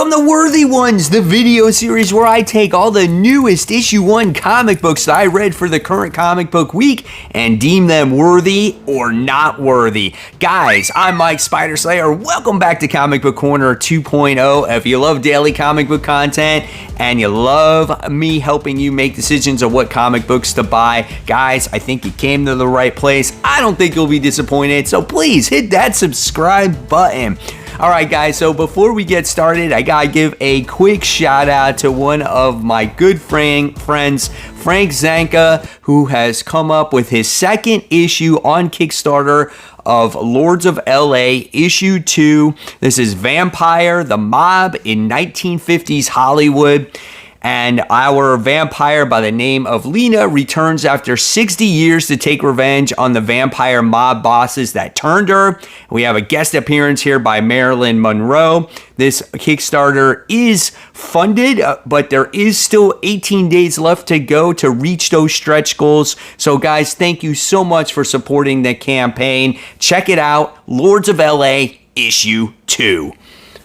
Welcome to Worthy Ones, the video series where I take all the newest issue 1 comic books that I read for the current comic book week and deem them worthy or not worthy. Guys, I'm Mike Spider Slayer. Welcome back to Comic Book Corner 2.0. If you love daily comic book content and you love me helping you make decisions of what comic books to buy, guys, I think you came to the right place. I don't think you'll be disappointed, so please hit that subscribe button. Alright guys, so before we get started, I gotta give a quick shout out to one of my good friends, Frank Zanka, who has come up with his second issue on Kickstarter of Lords of LA issue 2. This is Vampire the Mob in 1950s Hollywood. And our vampire by the name of Lena returns after 60 years to take revenge on the vampire mob bosses that turned her. We have a guest appearance here by Marilyn Monroe. This Kickstarter is funded, but there is still 18 days left to go to reach those stretch goals. So guys, thank you so much for supporting the campaign. Check it out, Lords of LA issue 2.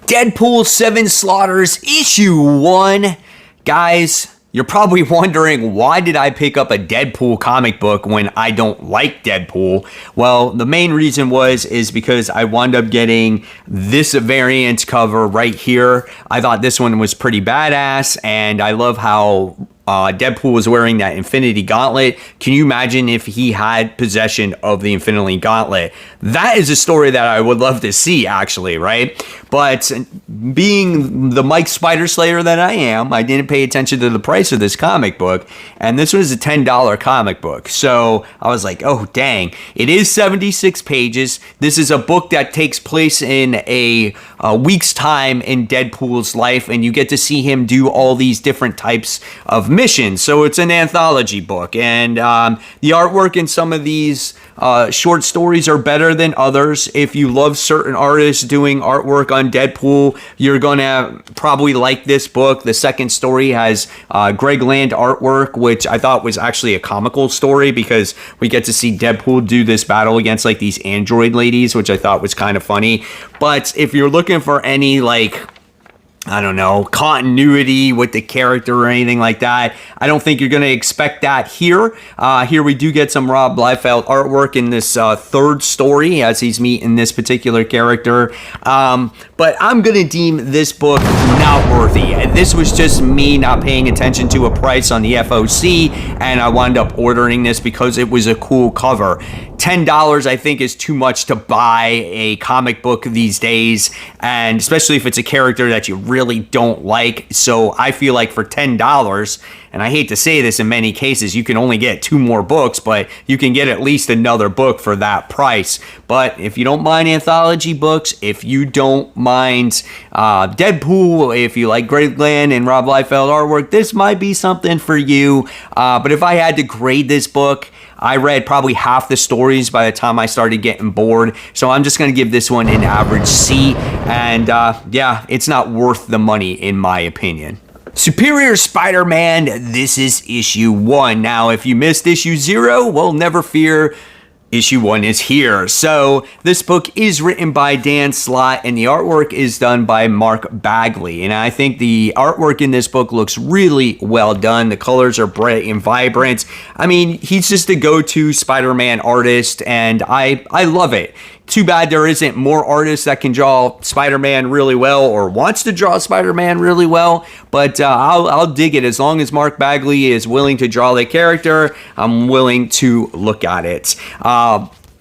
Deadpool 7 Slaughters issue 1. Guys, you're probably wondering, why did I pick up a Deadpool comic book when I don't like Deadpool? Well, the main reason is because I wound up getting this variant cover right here. I thought this one was pretty badass, and I love how Deadpool was wearing that Infinity Gauntlet. Can you imagine if he had possession of the Infinity Gauntlet? That is a story that I would love to see, actually, right? But being the Mike Spider Slayer that I am, I didn't pay attention to the price of this comic book, and this was a $10 comic book. So I was like, oh, dang. It is 76 pages. This is a book that takes place in a week's time in Deadpool's life, and you get to see him do all these different types of missions. So it's an anthology book, and the artwork in some of these short stories are better than others. If you love certain artists doing artwork on Deadpool, you're gonna probably like this book. The second story has Greg Land artwork, which I thought was actually a comical story because we get to see Deadpool do this battle against like these android ladies, which I thought was kind of funny. But if you're looking for any I don't know, continuity with the character or anything like that, I don't think you're going to expect that here. Here we do get some Rob Liefeld artwork in this third story as he's meeting this particular character. But I'm going to deem this book not worthy. This was just me not paying attention to a price on the FOC, and I wound up ordering this because it was a cool cover. $10 I think is too much to buy a comic book these days, and especially if it's a character that you really don't like. So I feel like for $10, and I hate to say this in many cases, you can only get 2 more books, but you can get at least another book for that price. But if you don't mind anthology books, if you don't mind Deadpool, if you like Greg Land and Rob Liefeld artwork, this might be something for you. But if I had to grade this book, I read probably half the stories by the time I started getting bored. So I'm just going to give this one an average C. And yeah, it's not worth the money in my opinion. Superior Spider-Man, this is issue 1. Now, if you missed issue 0, well, never fear. Issue 1 is here. So this book is written by Dan Slott and the artwork is done by Mark Bagley. And I think the artwork in this book looks really well done. The colors are bright and vibrant. I mean, he's just a go-to Spider-Man artist, and I love it. Too bad there isn't more artists that can draw Spider-Man really well or wants to draw Spider-Man really well, but I'll dig it. As long as Mark Bagley is willing to draw the character, I'm willing to look at it.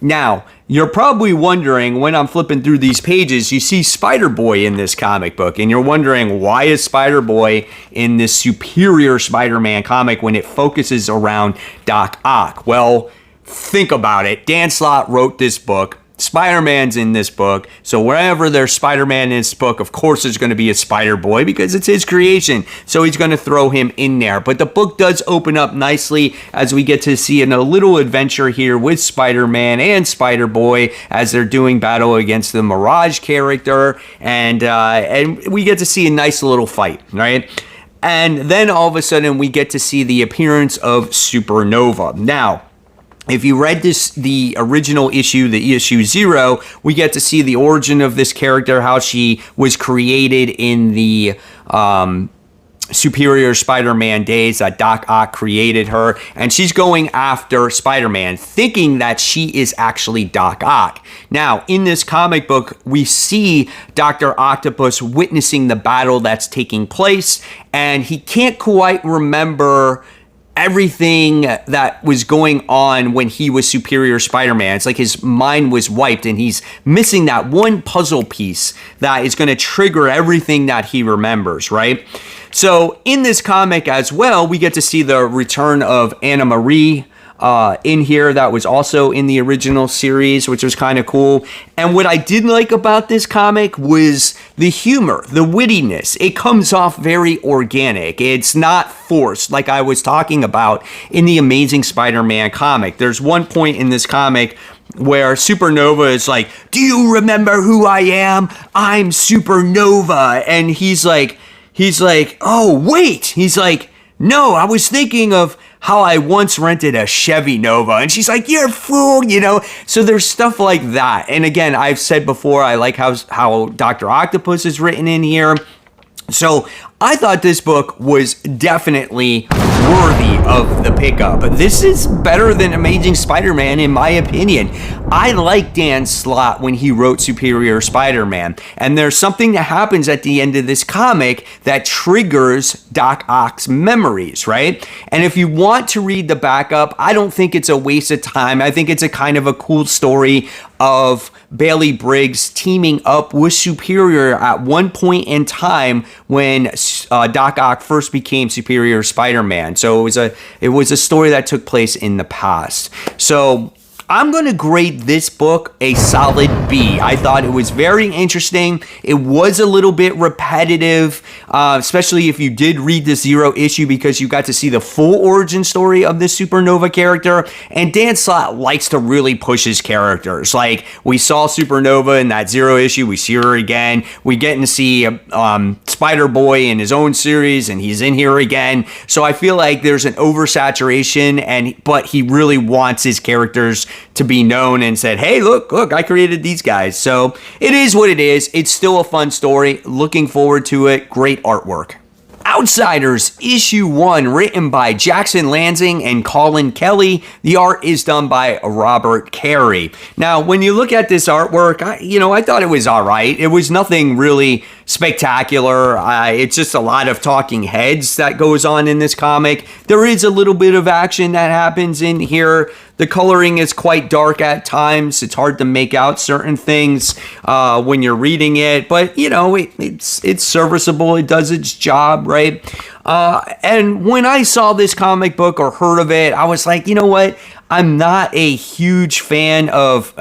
Now, you're probably wondering, when I'm flipping through these pages, you see Spider-Boy in this comic book, and you're wondering, why is Spider-Boy in this Superior Spider-Man comic when it focuses around Doc Ock? Well, think about it. Dan Slott wrote this book. Spider-Man's in this book, so wherever there's Spider-Man in this book, of course there's going to be a Spider-Boy because it's his creation, so he's going to throw him in there. But the book does open up nicely as we get to see a little adventure here with Spider-Man and Spider-Boy as they're doing battle against the Mirage character, and we get to see a nice little fight, right? And then all of a sudden we get to see the appearance of Supernova. Now, if you read the original issue, the issue 0, we get to see the origin of this character, how she was created in the Superior Spider-Man days, that Doc Ock created her, and she's going after Spider-Man, thinking that she is actually Doc Ock. Now, in this comic book, we see Dr. Octopus witnessing the battle that's taking place, and he can't quite remember everything that was going on when he was Superior Spider-Man. It's like his mind was wiped and he's missing that one puzzle piece that is going to trigger everything that he remembers, right? So in this comic as well, we get to see the return of Anna Marie in here. That was also in the original series, which was kind of cool. And what I did like about this comic was the humor, the wittiness. It comes off very organic. It's not forced like I was talking about in the Amazing Spider-Man comic. There's one point in this comic where Supernova is like, "Do you remember who I am? I'm Supernova." And he's like, "Oh, wait." He's like, "No, I was thinking of how I once rented a Chevy Nova." And she's like, "You're a fool," you know? So there's stuff like that. And again, I've said before, I like how Dr. Octopus is written in here. So I thought this book was definitely worthy of the pickup. This is better than Amazing Spider-Man in my opinion. I like Dan Slott when he wrote Superior Spider-Man, and there's something that happens at the end of this comic that triggers Doc Ock's memories, right? And if you want to read the backup, I don't think it's a waste of time. I think it's a kind of a cool story of Bailey Briggs teaming up with Superior at one point in time when Doc Ock first became Superior Spider-Man. So it was a story that took place in the past. So I'm going to grade this book a solid B. I thought it was very interesting. It was a little bit repetitive, especially if you did read the 0 issue, because you got to see the full origin story of this Supernova character. And Dan Slott likes to really push his characters. Like, we saw Supernova in that 0 issue. We see her again. We get to see Spider-Boy in his own series, and he's in here again. So I feel like there's an oversaturation, but he really wants his characters to be known and said, "Hey, look, I created these guys." So it is what it is. It's still a fun story. Looking forward to it. Great artwork. Outsiders, issue 1, written by Jackson Lansing and Colin Kelly. The art is done by Robert Carey. Now, when you look at this artwork, I thought it was all right. It was nothing really spectacular. It's just a lot of talking heads that goes on in this comic. There is a little bit of action that happens in here. The coloring is quite dark at times. It's hard to make out certain things when you're reading it, but it's serviceable. It does its job, right? And when I saw this comic book or heard of it, I was like, you know what? I'm not a huge fan of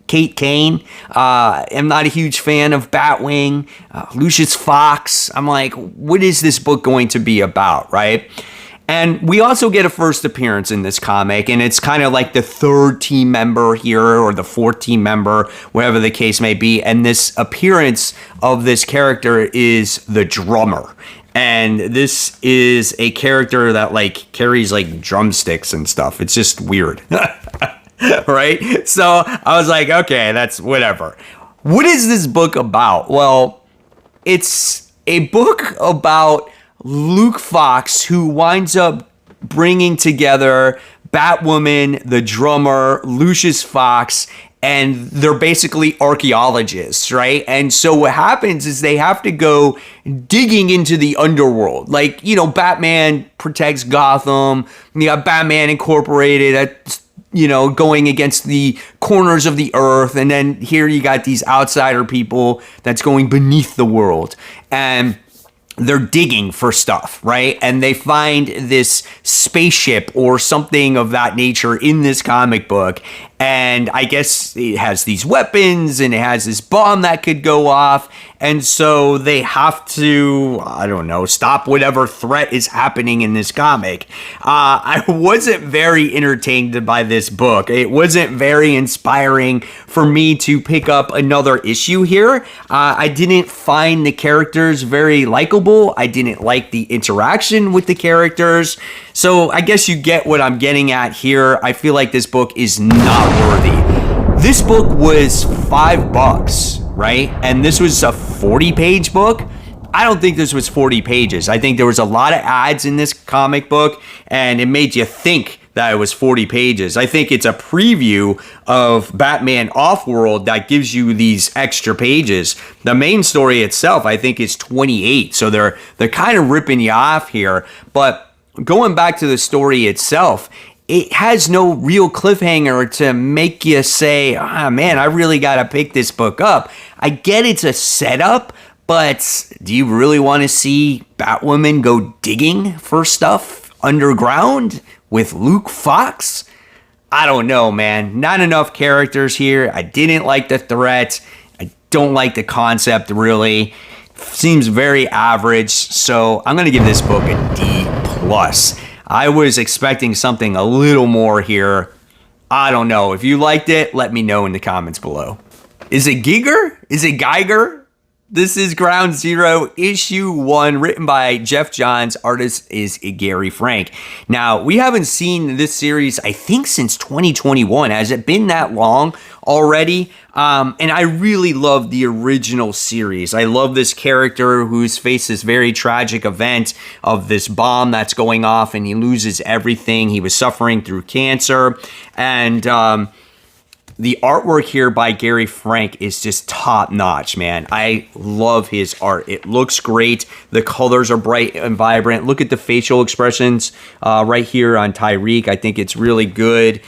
Kate Kane. I'm not a huge fan of Batwing, Lucius Fox. I'm like, what is this book going to be about, right? And we also get a first appearance in this comic, and it's kind of like the third team member here, or the fourth team member, whatever the case may be. And this appearance of this character is the drummer. And this is a character that carries drumsticks and stuff. It's just weird. Right? So I was like, okay, that's whatever. What is this book about? Well, it's a book about Luke Fox, who winds up bringing together Batwoman, the drummer, Lucius Fox, and they're basically archaeologists, right? And so what happens is they have to go digging into the underworld. Batman protects Gotham. You got Batman Incorporated that's going against the corners of the earth. And then here you got these outsider people that's going beneath the world. And they're digging for stuff, right? And they find this spaceship or something of that nature in this comic book. and I guess it has these weapons and it has this bomb that could go off, and so they have to, I don't know, stop whatever threat is happening in this comic. I wasn't very entertained by this book. It wasn't very inspiring for me to pick up another issue here. I didn't find the characters very likable. I didn't like the interaction with the characters. So I guess you get what I'm getting at here. I feel like this book is not worthy. This book was $5, right? And this was a 40-page book. I don't think this was 40 pages. I think there was a lot of ads in this comic book, and it made you think that it was 40 pages. I think it's a preview of Batman Offworld that gives you these extra pages. The main story itself, I think, is 28. So they're kind of ripping you off here. But going back to the story itself, it has no real cliffhanger to make you say, man, I really got to pick this book up. I get it's a setup, but do you really want to see Batwoman go digging for stuff underground with Luke Fox? I don't know, man. Not enough characters here. I didn't like the threat. I don't like the concept, really. Seems very average, so I'm going to give this book a D+. I was expecting something a little more here. I don't know. If you liked it, let me know in the comments below. Is it Geiger? Is it Geiger? This is Ground Zero, issue 1, written by Jeff Johns. Artist is Gary Frank. Now, we haven't seen this series, I think, since 2021. Has it been that long already? And I really love the original series. I love this character who's faced this very tragic event of this bomb that's going off, and he loses everything. He was suffering through cancer, and the artwork here by Gary Frank is just top notch, man. I love his art. It looks great. The colors are bright and vibrant. Look at the facial expressions right here on Tyreek. I think it's really good.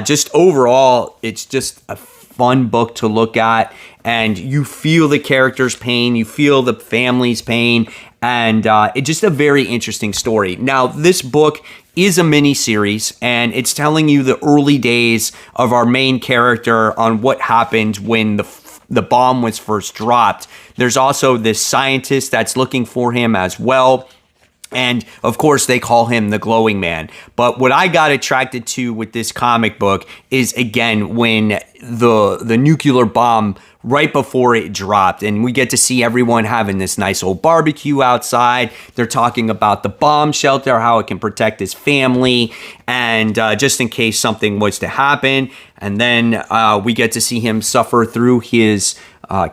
Just overall, it's just a fun book to look at, and you feel the character's pain. You feel the family's pain, and it's just a very interesting story. Now, this book is a mini-series, and it's telling you the early days of our main character on what happened when the bomb was first dropped. There's also this scientist that's looking for him as well. And, of course, they call him the Glowing Man. But what I got attracted to with this comic book is, again, when the nuclear bomb, right before it dropped, and we get to see everyone having this nice old barbecue outside. They're talking about the bomb shelter, how it can protect his family, and just in case something was to happen. And then we get to see him suffer through his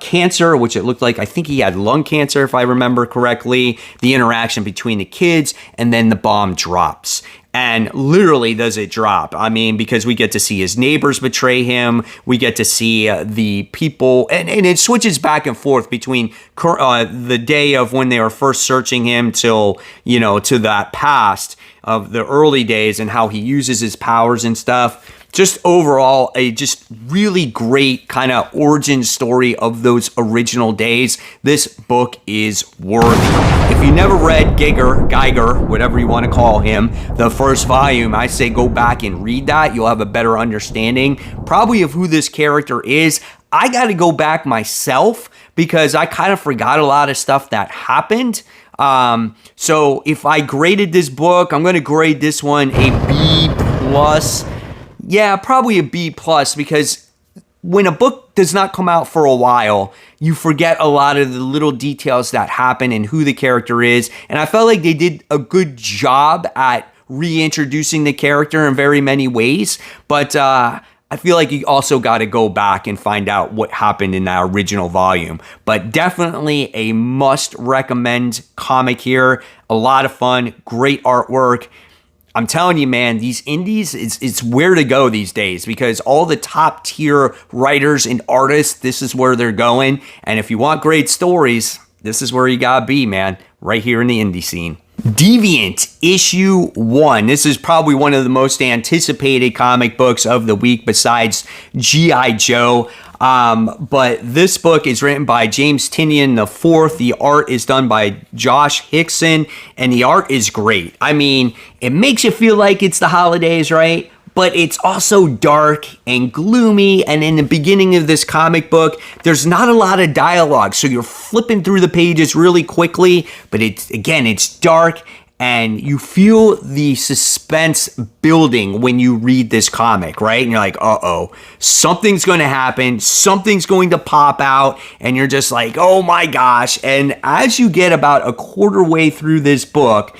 cancer, which it looked like, I think he had lung cancer, if I remember correctly, the interaction between the kids, and then the bomb drops. And literally, does it drop? I mean, because we get to see his neighbors betray him. We get to see the people, and it switches back and forth between the day of when they were first searching him till, to that past of the early days and how he uses his powers and stuff. Just overall, a just really great kind of origin story of those original days. This book is worthy. If you never read Geiger, whatever you want to call him, the first volume, I say go back and read that. You'll have a better understanding probably of who this character is. I got to go back myself because I kind of forgot a lot of stuff that happened. So if I graded this book, I'm going to grade this one a B+. Yeah, probably a B+, because when a book does not come out for a while, you forget a lot of the little details that happen and who the character is. And I felt like they did a good job at reintroducing the character in very many ways. But I feel like you also got to go back and find out what happened in that original volume. But definitely a must-recommend comic here. A lot of fun, great artwork. I'm telling you, man, these indies, it's where to go these days because all the top tier writers and artists, this is where they're going. And if you want great stories, this is where you gotta be, man, right here in the indie scene. Deviant, issue 1. This is probably one of the most anticipated comic books of the week besides G.I. Joe. But this book is written by James Tynion IV. The art is done by Josh Hickson, and the art is great. I mean, it makes you feel like it's the holidays, right? but it's also dark and gloomy. And in the beginning of this comic book, there's not a lot of dialogue. So you're flipping through the pages really quickly, but it's dark. And you feel the suspense building when you read this comic, right? And you're like, uh-oh, something's going to happen. Something's going to pop out. And you're just like, oh my gosh. And as you get about a quarter way through this book,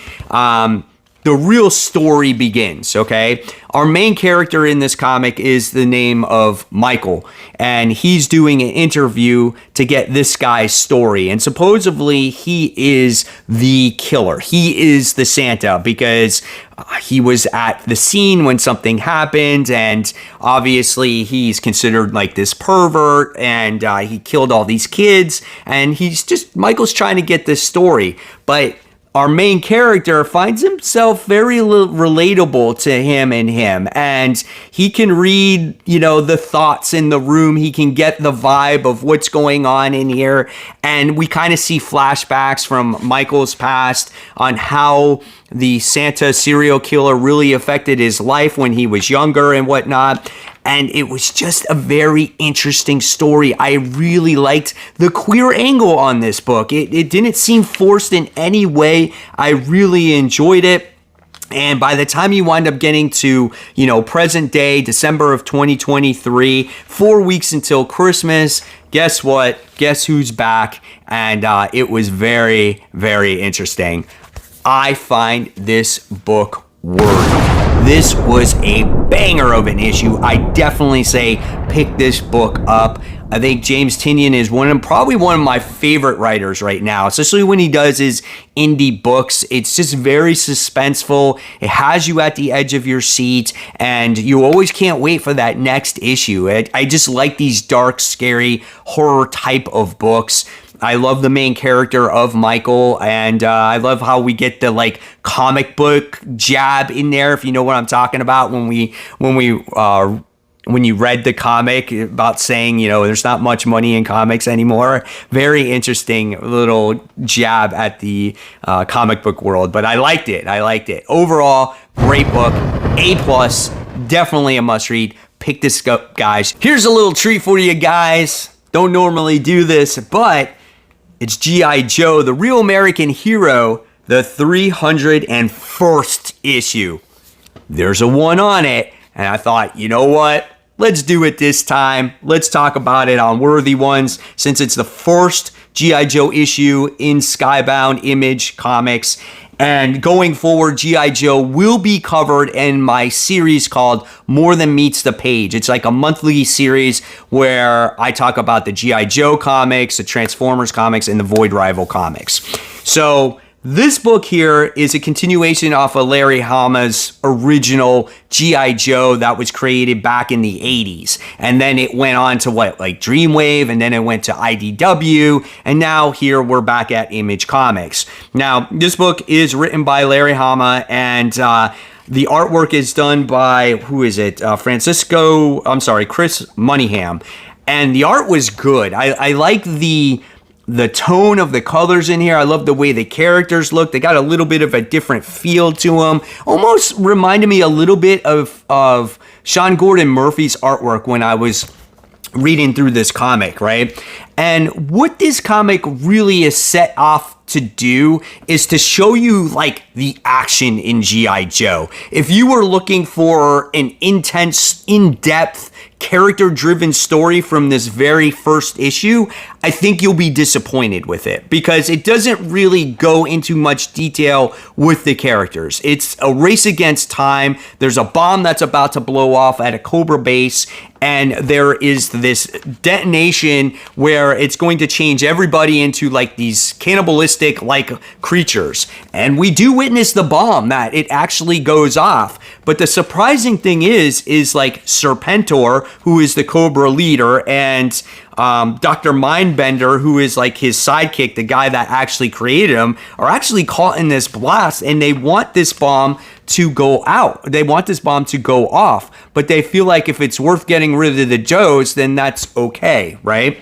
the real story begins, okay? Our main character in this comic is the name of Michael, and he's doing an interview to get this guy's story. And supposedly he is the killer. He is the Santa because he was at the scene when something happened, and obviously he's considered like this pervert, and he killed all these kids, and Michael's trying to get this story. But our main character finds himself very relatable to him, and he can read, the thoughts in the room. He can get the vibe of what's going on in here, and we kind of see flashbacks from Michael's past on how the Santa serial killer really affected his life when he was younger and whatnot. And it was just a very interesting story. I really liked the queer angle on this book. It didn't seem forced in any way. I really enjoyed it. And by the time you wind up getting to, present day, December of 2023, 4 weeks until Christmas, guess what? Guess who's back? And it was very, very interesting. I find this book worthy. This was a banger of an issue. I definitely say pick this book up. I think James Tynion is probably one of my favorite writers right now, especially when he does his indie books. It's just very suspenseful. It has you at the edge of your seat, and you always can't wait for that next issue. I just like these dark, scary, horror type of books. I love the main character of Michael, and I love how we get the comic book jab in there, if you know what I'm talking about, when you read the comic about saying, there's not much money in comics anymore. Very interesting little jab at the comic book world, but I liked it. Overall, great book, A+, definitely a must read. Pick this up, guys. Here's a little treat for you guys. Don't normally do this, but it's G.I. Joe, the Real American Hero, the 301st issue. There's a 1 on it, and I thought, you know what? Let's do it this time. Let's talk about it on Worthy Ones, since it's the first G.I. Joe issue in Skybound Image Comics. And going forward, G.I. Joe will be covered in my series called More Than Meets the Page. It's like a monthly series where I talk about the G.I. Joe comics, the Transformers comics, and the Void Rival comics. So this book here is a continuation off of Larry Hama's original G.I. Joe that was created back in the 80s. And then it went on to Dreamwave, and then it went to IDW, and now here we're back at Image Comics. Now, this book is written by Larry Hama, and the artwork is done by, Chris Moneyham. And the art was good. I like the tone of the colors in here. I love the way the characters look. They got a little bit of a different feel to them. Almost reminded me a little bit of Sean Gordon Murphy's artwork when I was reading through this comic, right? And what this comic really is set off to do is to show you the action in G.I. Joe. If you were looking for an intense, in-depth, character-driven story from this very first issue, I think you'll be disappointed with it because it doesn't really go into much detail with the characters. It's a race against time. There's a bomb that's about to blow off at a Cobra base, and there is this detonation where it's going to change everybody into these cannibalistic creatures. And we do witness the bomb that it actually goes off. But the surprising thing is Serpentor, who is the Cobra leader, and Dr. Mindbender, who is like his sidekick, the guy that actually created him, are actually caught in this blast, and they want this bomb to go out. They want this bomb to go off, but they feel like if it's worth getting rid of the Joes, then that's okay, right?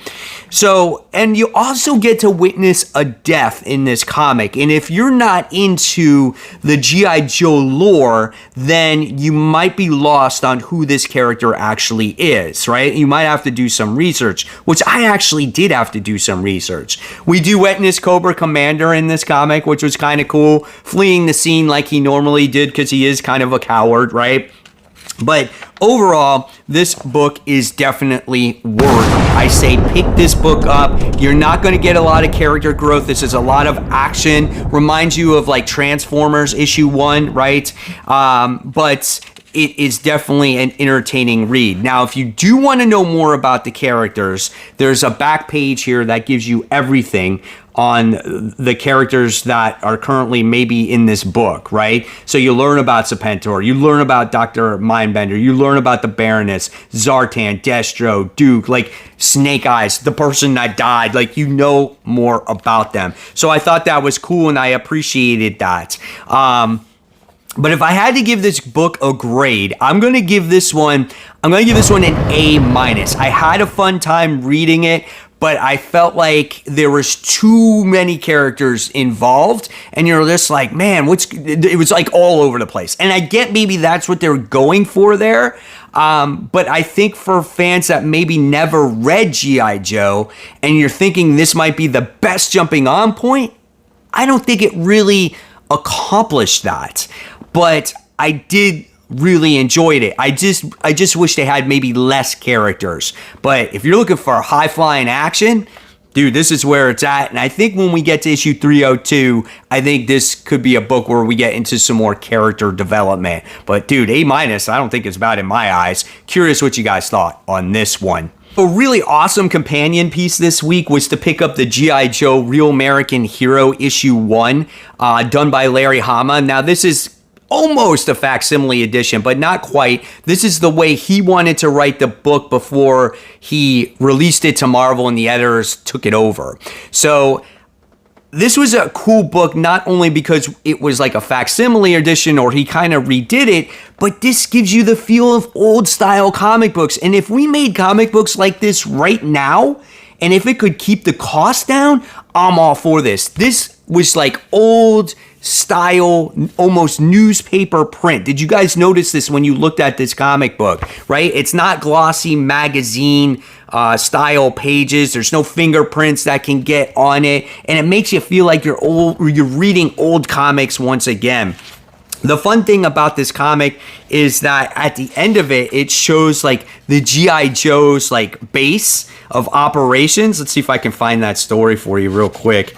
So, and you also get to witness a death in this comic. And if you're not into the G.I. Joe lore, then you might be lost on who this character actually is, right? You might have to do some research, which I actually did have to do some research. We do witness Cobra Commander in this comic, which was kind of cool, fleeing the scene like he normally did because he is kind of a coward, right? But overall, this book is definitely worth. I say pick this book up. You're not going to get a lot of character growth. This is a lot of action. Reminds you of like Transformers issue 1, right? But it is definitely an entertaining read. Now, if you do want to know more about the characters, there's a back page here that gives you everything on the characters that are currently maybe in this book, right? So you learn about Serpentor, you learn about Dr. Mindbender, you learn about the Baroness, Zartan, Destro, Duke, like Snake Eyes, the person that died, like you know more about them. So I thought that was cool and I appreciated that. But if I had to give this book a grade, I'm going to give this one an A-. I had a fun time reading it, but I felt like there was too many characters involved, and you're just like, man, it was like all over the place. And I get maybe that's what they're going for there, but I think for fans that maybe never read G.I. Joe, and you're thinking this might be the best jumping on point, I don't think it really accomplished that. But I did really enjoyed it. I just wish they had maybe less characters. But if you're looking for high flying action, dude, this is where it's at. And I think when we get to issue 302, I think this could be a book where we get into some more character development. But dude, A-, I don't think it's bad in my eyes. Curious what you guys thought on this one. A really awesome companion piece this week was to pick up the G.I. Joe Real American Hero issue 1, done by Larry Hama. Now this is almost a facsimile edition, but not quite. This is the way he wanted to write the book before he released it to Marvel and the editors took it over. So this was a cool book, not only because it was like a facsimile edition or he kind of redid it, but this gives you the feel of old style comic books. And if we made comic books like this right now, and if it could keep the cost down, I'm all for this. This was like old style, almost newspaper print. Did you guys notice this when you looked at this comic book, right? It's not glossy magazine style pages. There's no fingerprints that can get on it. And it makes you feel like you're reading old comics once again. The fun thing about this comic is that at the end of it, it shows like the G.I. Joe's like base of operations. Let's see if I can find that story for you real quick.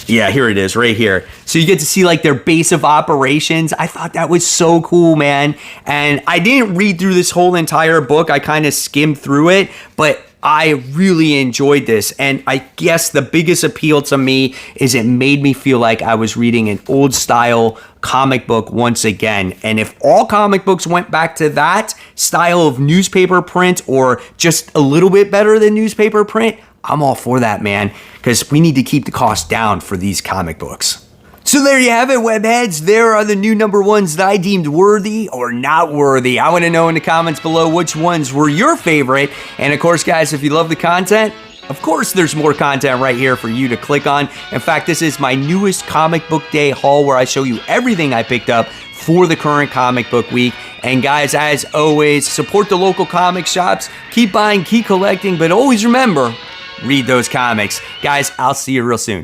Yeah, here it is, right here. So you get to see like their base of operations. I thought that was so cool, man. And I didn't read through this whole entire book. I kind of skimmed through it, but I really enjoyed this. And I guess the biggest appeal to me is it made me feel like I was reading an old style comic book once again. And if all comic books went back to that style of newspaper print or just a little bit better than newspaper print, I'm all for that, man, because we need to keep the cost down for these comic books. So there you have it, webheads. There are the new number ones that I deemed worthy or not worthy. I want to know in the comments below which ones were your favorite. And of course, guys, if you love the content, of course, there's more content right here for you to click on. In fact, this is my newest comic book day haul where I show you everything I picked up for the current comic book week. And guys, as always, support the local comic shops. Keep buying, keep collecting, but always remember, read those comics. Guys, I'll see you real soon.